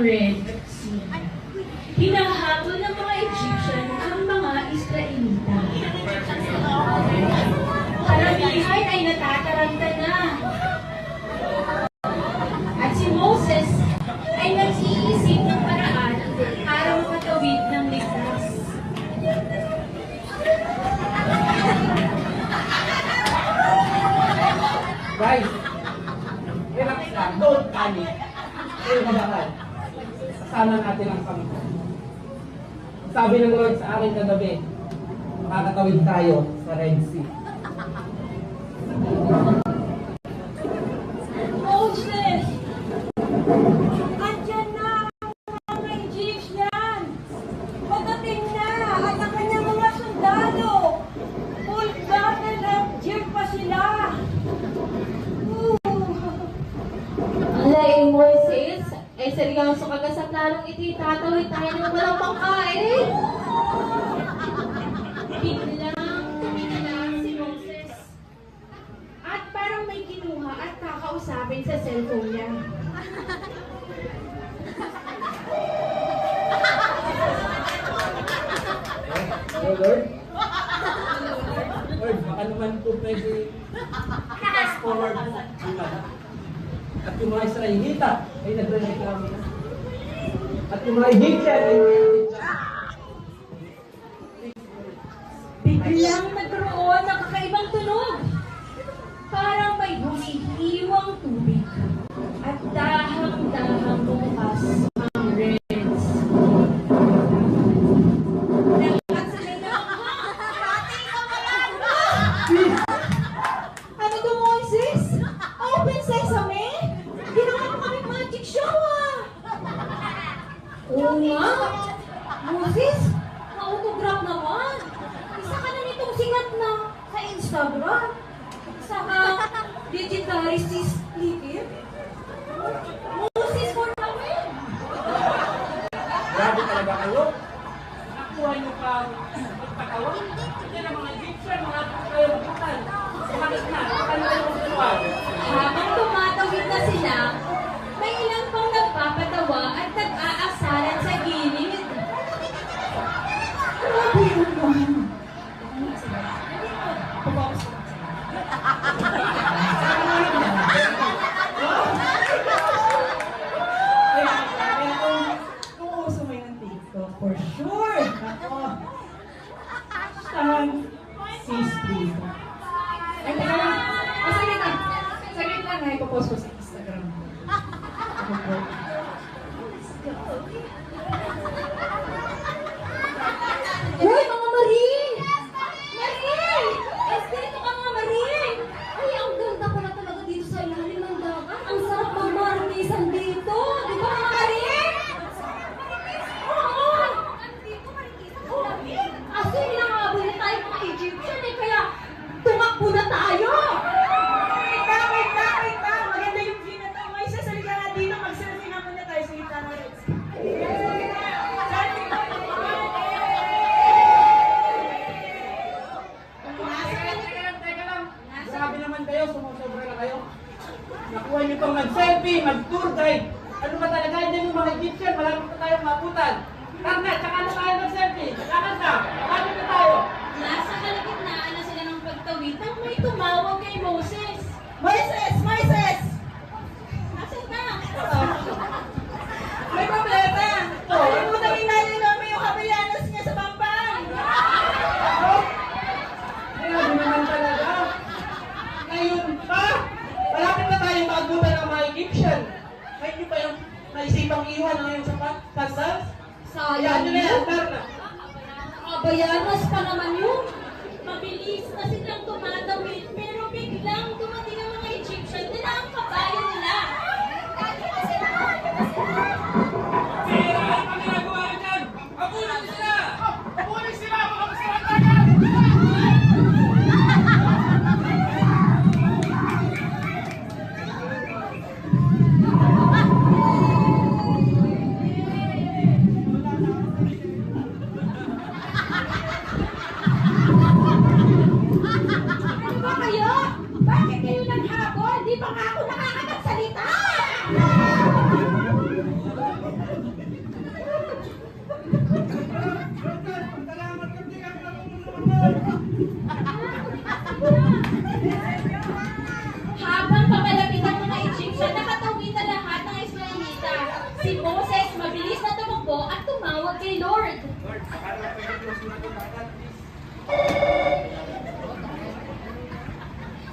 Red Sea. Hinahabol ng mga Egyptian ang mga Israelita. Karamihan ay natataranta na. At si Moses ay nag-iisip ng paraan para makatawid ng ligtas. Guys, relax lang. Don't panic. Kayo magahan. Kasama natin ang Panginoon. Sabi ng Lord sa akin kagabi, makakatawid tayo sa Red Sea. Moses! Andyan na ang mga Egyptian! Pagdating na at ang kanyang mga sundalo! Full battle at gear pa sila! Alay, Moises, ay seryoso ka sa planong iti, tatawid tayo ng walang pangkain. Biglang tumingala si Moses. At parang may kinuha at kakausapin sa cellphone niya. Lord? Lord, baka naman po pwede fast forward mo. At yung mga Israelita ay nagre-reklamo na. At yung mga Egyptian ay Biglang nagkaroon ng kakaibang tunog. Parang may humihiwang tubig. At dahang-dahang bumukas ang Red Sea. Lahat sila na, "Pating ka ba yan?" Ano to, Moses? Open sesame? Ginawa mo kami magic show, ah! Oo nga. Moses, na-autograph naman. Isa ka na nitong sikat na sa Instagram. Saka, legendary sis Liquid. Moses for the win! grabe talaga kayo. Nakuha niyo pa magpatawa. Yan ang mga Egyptian, mga kayo magputan. Sumakit na, baka na kayo magpatawa. Habang tumatawid na sila, may ilang pang nagpapatawa at nag-aasaran sa gilid. Grabe naman! Kaya kung uso mo yung TikTok, for sure. Ako, sis, please. Ay, teka lang. Saglit lang. Saglit lang, ay, ipopost ko sa Instagram. Ako po. Uy, mga Marin! Marin! Dito ka mga Marin! Ay, ang ganda pala talaga dito sa ilalim ng dagat. Ang sarap mamarinisan dito. Di ba, mga Marin? Oo! Nandito, marinisan sa lamig. Kasi hinangabol na tayo mga Egyptian eh, kaya tumakbo na tayo. Wait lang. Maganda yung view na to. May sasalita na dito. Mag-selfie na muna tayo sa gitna ng Red Sea. Teka lang. Grabe naman kayo, sumusobra na kayo. Nakuha niyo pang mag-selfie, mag-tour guide. Ano ba talaga, hindi mo mga Egyptian, malapit na tayong mabutan. Karna, tsaka na tayo mag-selfie. Lakad na, malapit na tayo. Nasa kalagitnaan na sila ng pagtawid nang may tumawag kay Moses. Moises! Moises! Nasaan ka? May problema! Kalimutan ni Nanay Nomi yung kabayanas niya sa Pampang! Grabe naman talaga. Ngayon pa, malapit na tayong maabutan ng mga Egyptian. Ngayon nyo pa yung naisipang iwan ng iyong sandals? Hayaan nyo na yan, Karna. Kabayanas pa naman yun. Mabilis na silang tumatawid, pero biglang dumating ang mga Egyptian nila ang kabayo nila. Ano ba kayo?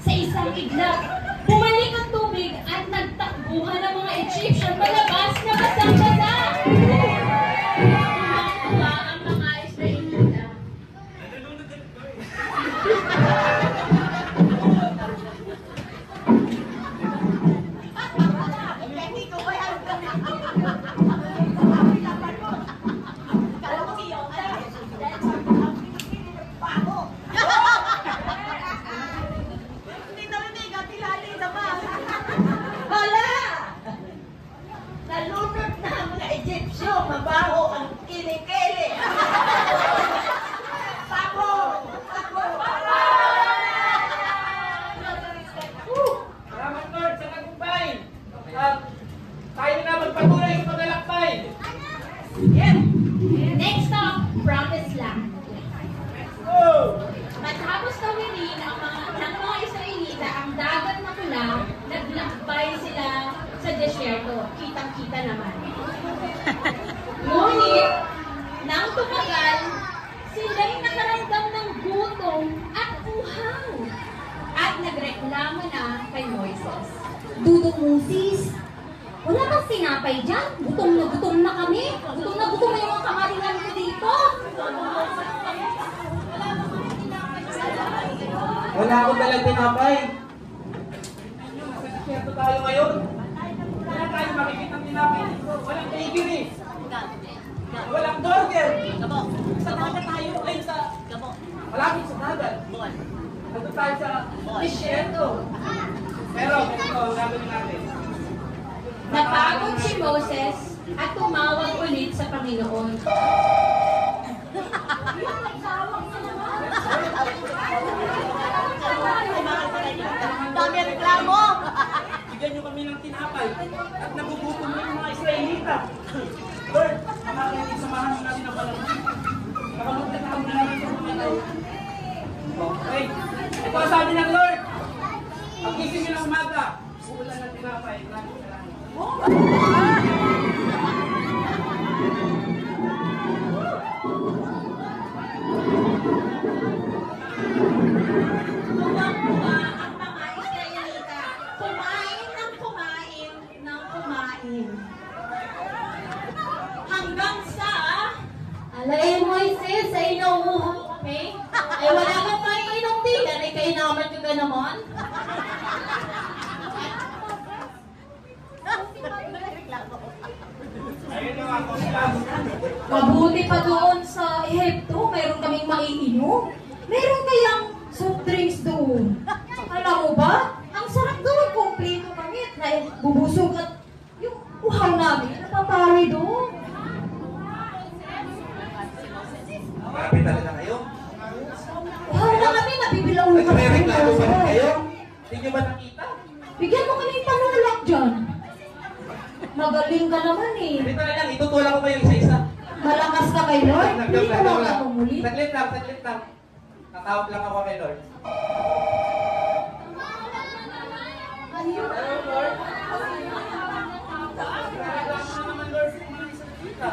Sa isang iglap, bumalik ang tubig at nagtakbuhan ng mga Egyptian palabas na basang-basa. Tumakbo ang mga Israelita. Hala! Nalunod na ang mga Egyptyo, mabaho ang kilikili. Sabo! Sabo! Salamat Lord sa tagumpay. At tayo na magpatuloy sa paglalakbay. Next stop, Promised Land. Go! Matapos tawirin ng mga Israelita ang dagat na pula, naglakbay sila sa desyerto. Kitang-kita naman. Ngunit, nang tumagal, sila'y nakaramdam ng gutom at uhaw. At nagreklamo na kay Moises. Dudong Moses, wala kang sinapay dyan. Gutom na kami. Gutom na yung mga kamaringan ko dito. Wala akong dalang tinapay. Masasakyato tayo ngayon. Wala tayo makikita ng tinapay dito. Walang bakery. Walang burger. Sa dagat tayo. Ay, sa... Malapit sa dagat. Nandun tayo sa disyerto. Pero, ganito ang gagawin natin. Napagod si Moses at tumawag ulit sa Panginoon. Dami reklamo. Bigyan nyo kami ng tinapay at nagugutom na yung mga Israelita. Lord, samahan mo natin ang panahon. Nakamagtatawag na namin sa mga tao. Okay. Ito ang sabi ng Lord. Pag-isip nyo ng umaga, uulan ng tinapay. Maraming salamat. Tuwang-tuwa ang mga Israelita. Kumain ng kumain. Hanggang sa... Alay, Moises, sa inuuhaw kami. Ay, wala kang mainom din. Ay, kainaman ka ka naman. Ayun yung ako sila. Mabuti pa doon sa Ehipto, mayroon kaming maiinom. Meron kayang soft drinks doon. Alam mo ba? Ang sarap doon, kompleto kami. Bubusog at yung uhaw namin, napapari doon. Grabe talaga kayo. Uhaw na kami, nabibilaw Ay, kami. may reklamo pa rin kayo? Hindi nyo ba nakita? Bigyan mo kami panulak dyan. Magaling ka naman eh. Dito na lang, itutulak ko kayo isa-isa. Malakas ka kay Lord. Hindi ka lang ako muli. Saglit lang. Tatawag lang ako kay Lord. Hello, Lord. Reklamo na naman, Lord, sa mga Israelita.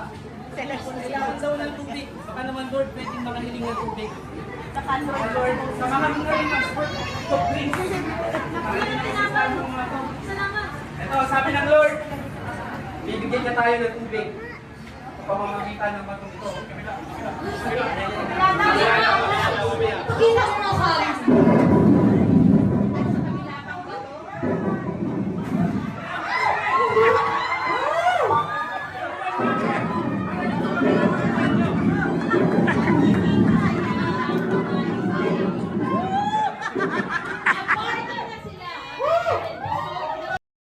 Kailangan daw ng tubig. Baka naman, Lord, pwedeng makahiling ng tubig. Saka, Lord, sa mga mga soft drinks. Ito, sabi ng Lord, bibigyan niya tayo ng tubig. Sa pamamagitan ng batong ito. Pakita mo na sa akin.